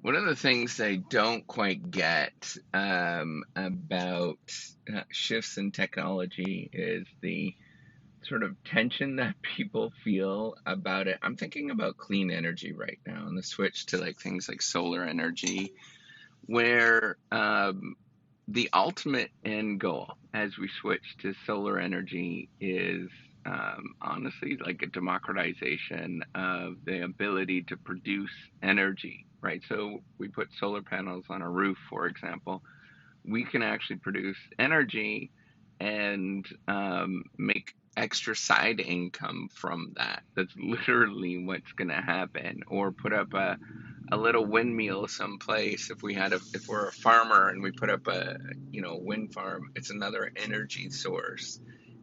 One of the things I don't quite get about shifts in technology is the sort of tension that people feel about it. I'm thinking about clean energy right now and the switch to like things like solar energy, where the ultimate end goal as we switch to solar energy is honestly like a democratization of the ability to produce energy, right? So we put solar panels on a roof, for example. We can actually produce energy and make extra side income from that. That's literally what's going to happen. Or put up a little windmill someplace. If we're a farmer and we put up a wind farm, it's another energy source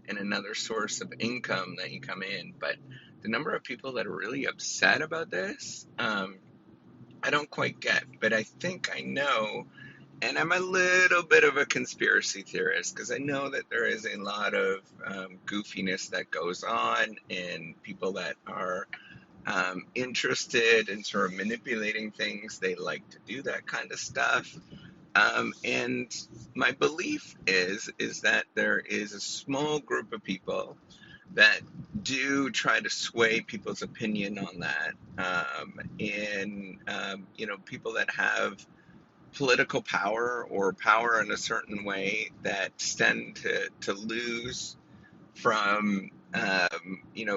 and another source of income that you come in. But the number of people that are really upset about this, I don't quite get. But I think I know, and I'm a little bit of a conspiracy theorist because I know that there is a lot of goofiness that goes on and people that are interested in sort of manipulating things. They like to do that kind of stuff. And my belief is that there is a small group of people that do try to sway people's opinion on that. People that have political power or power in a certain way that tend to lose from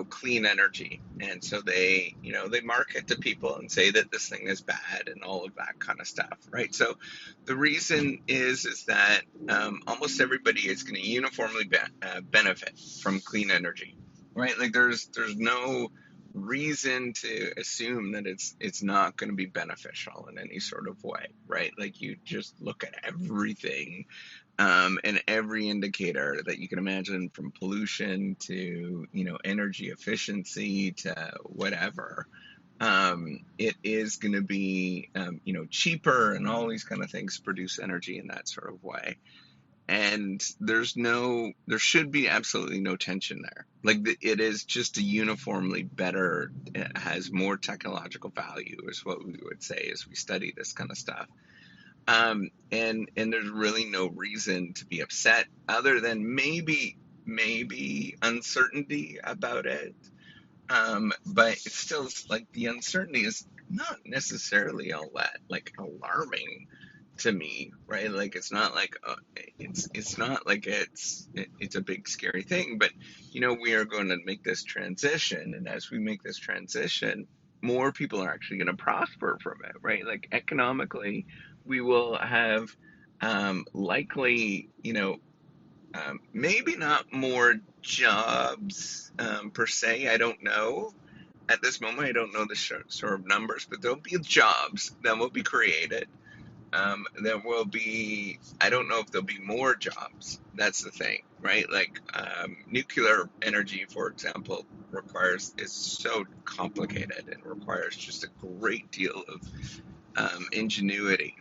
clean energy, and so they market to people and say that this thing is bad and all of that kind of stuff, right? So the reason is that almost everybody is going to uniformly benefit from clean energy, right? Like there's no reason to assume that it's not going to be beneficial in any sort of way, right? Like you just look at everything, and every indicator that you can imagine, from pollution to energy efficiency to whatever. It is going to be cheaper, and all these kind of things produce energy in that sort of way. And there should be absolutely no tension there. Like it is just a uniformly better, it has more technological value, is what we would say as we study this kind of stuff. And there's really no reason to be upset other than maybe uncertainty about it. But it's still like the uncertainty is not necessarily all that like alarming to me, right? Like it's not like it's not like it's a big scary thing. But we are going to make this transition, and as we make this transition, more people are actually going to prosper from it, right? Like economically, we will have likely, maybe not more jobs per se. I don't know. At this moment, I don't know the sort of numbers, but there'll be jobs that will be created. There will be, I don't know if there'll be more jobs. That's the thing, right? Like nuclear energy, for example, is so complicated and requires just a great deal of ingenuity.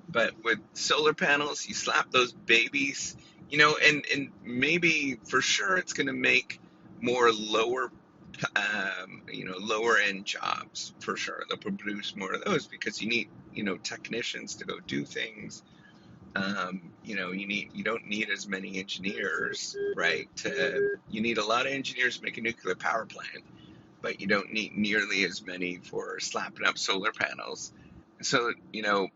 But with solar panels, you slap those babies, and maybe for sure it's going to make more lower end jobs for sure. They'll produce more of those because you need, technicians to go do things. You don't need as many engineers, right? You need a lot of engineers to make a nuclear power plant, but you don't need nearly as many for slapping up solar panels. So,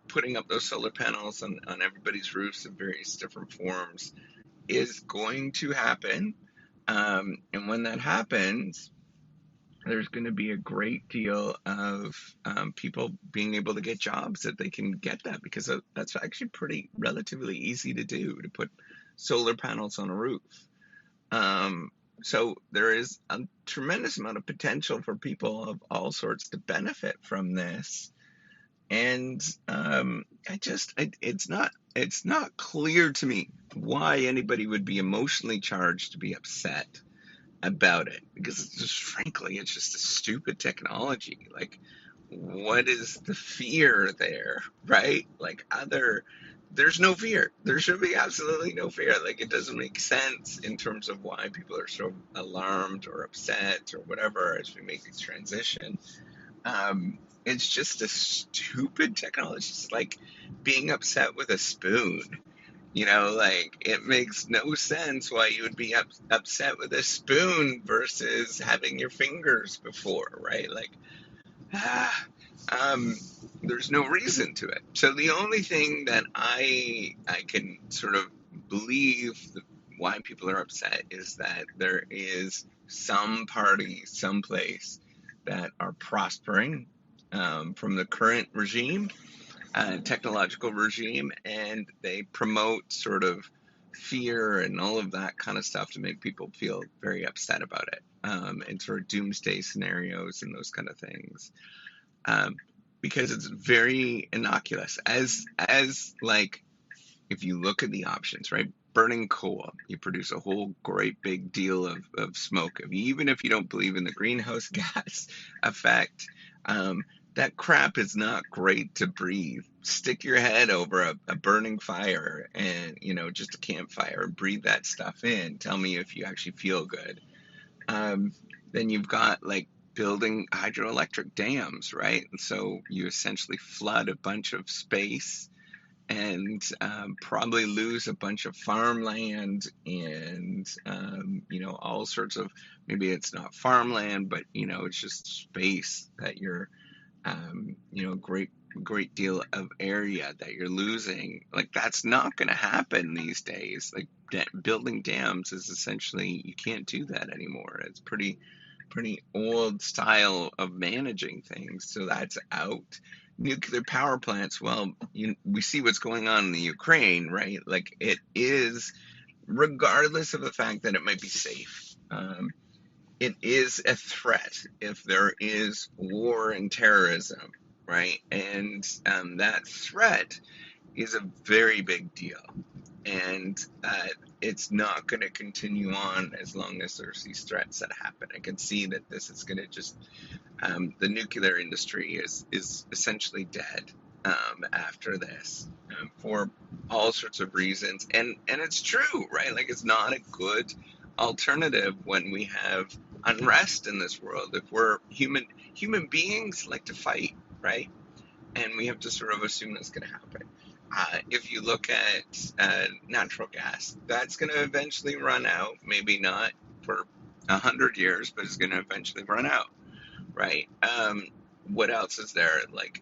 putting up those solar panels on everybody's roofs in various different forms is going to happen. And when that happens, there's going to be a great deal of people being able to get jobs that they can get that, because that's actually pretty relatively easy to do, to put solar panels on a roof. So there is a tremendous amount of potential for people of all sorts to benefit from this. And it's not clear to me why anybody would be emotionally charged to be upset about it, because it's just a stupid technology. Like, what is the fear there, right? Like, there's no fear. There should be absolutely no fear. Like, it doesn't make sense in terms of why people are so alarmed or upset or whatever as we make this transition. it's just a stupid technology. It's like being upset with a spoon. Like it makes no sense why you would be upset with a spoon versus having your fingers before, right? Like, ah, um, there's no reason to it. So the only thing that I can sort of believe why people are upset is that there is some party, someplace that are prospering from the current regime, technological regime, and they promote sort of fear and all of that kind of stuff to make people feel very upset about it, and sort of doomsday scenarios and those kind of things, um, because it's very innocuous. As like if you look at the options, right? Burning coal, you produce a whole great big deal of smoke. Even if you don't believe in the greenhouse gas effect, um, that crap is not great to breathe. Stick your head over a burning fire and, just a campfire and breathe that stuff in. Tell me if you actually feel good. Um, then you've got like building hydroelectric dams, right? And so you essentially flood a bunch of space and probably lose a bunch of farmland and all sorts of, maybe it's not farmland, but it's just space that you're great deal of area that you're losing. Like that's not going to happen these days. Like building dams is essentially, you can't do that anymore. It's pretty old style of managing things, so that's out. Nuclear power plants, well, we see what's going on in the Ukraine, right? Like it is, regardless of the fact that it might be safe, it is a threat if there is war and terrorism, right? And that threat is a very big deal. And it's not going to continue on as long as there's these threats that happen. I can see that this is going to just, the nuclear industry is essentially dead after this, for all sorts of reasons. And it's true, right? Like it's not a good alternative when we have unrest in this world. If we're human beings like to fight, right? And we have to sort of assume that's going to happen. If you look at natural gas, that's going to eventually run out. Maybe not for 100 years, but it's going to eventually run out, right? What else is there? Like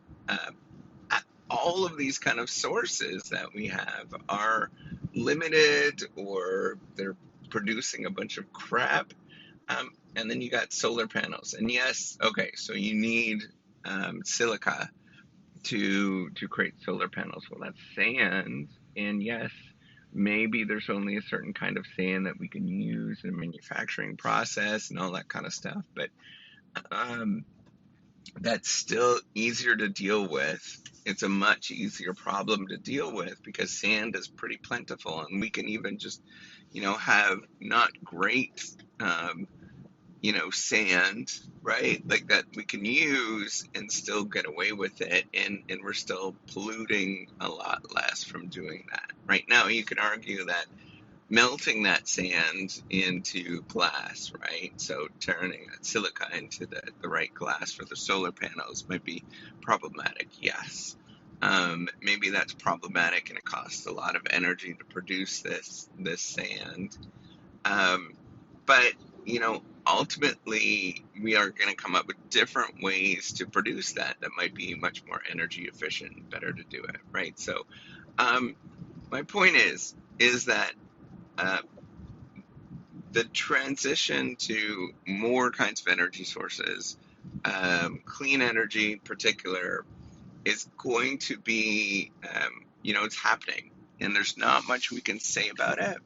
all of these kind of sources that we have are limited, or they're producing a bunch of crap. And then you got solar panels, and yes, okay, so you need silica to create solar panels. Well, that's sand, and yes, maybe there's only a certain kind of sand that we can use in a manufacturing process and all that kind of stuff. But um, that's still easier to deal with. It's a much easier problem to deal with because sand is pretty plentiful, and we can even just, have not great sand, right? Like that we can use and still get away with it, and we're still polluting a lot less from doing that. Right now, you can argue that melting that sand into glass, right? So turning that silica into the right glass for the solar panels might be problematic, yes. Maybe that's problematic and it costs a lot of energy to produce this sand. Um, but ultimately, we are going to come up with different ways to produce that might be much more energy efficient and better to do it, right? So, my point is that uh, the transition to more kinds of energy sources, clean energy in particular, is going to be, it's happening, and there's not much we can say about it.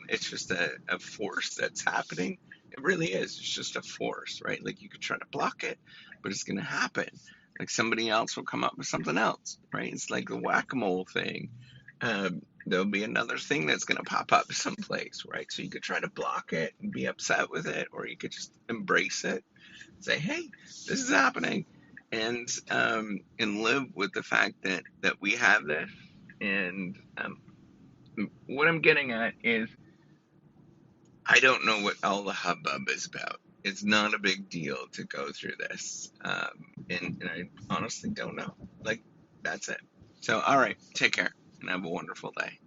It's just a force that's happening. It really is. It's just a force, right? Like you could try to block it, but it's going to happen. Like somebody else will come up with something else, right? It's like the whack-a-mole thing. There'll be another thing that's going to pop up someplace, right? So you could try to block it and be upset with it, or you could just embrace it, say, "Hey, this is happening," and live with the fact that we have this. And what I'm getting at is, I don't know what all the hubbub is about. it's not a big deal to go through this. And I honestly don't know. Like, that's it. So, all right, take care and have a wonderful day.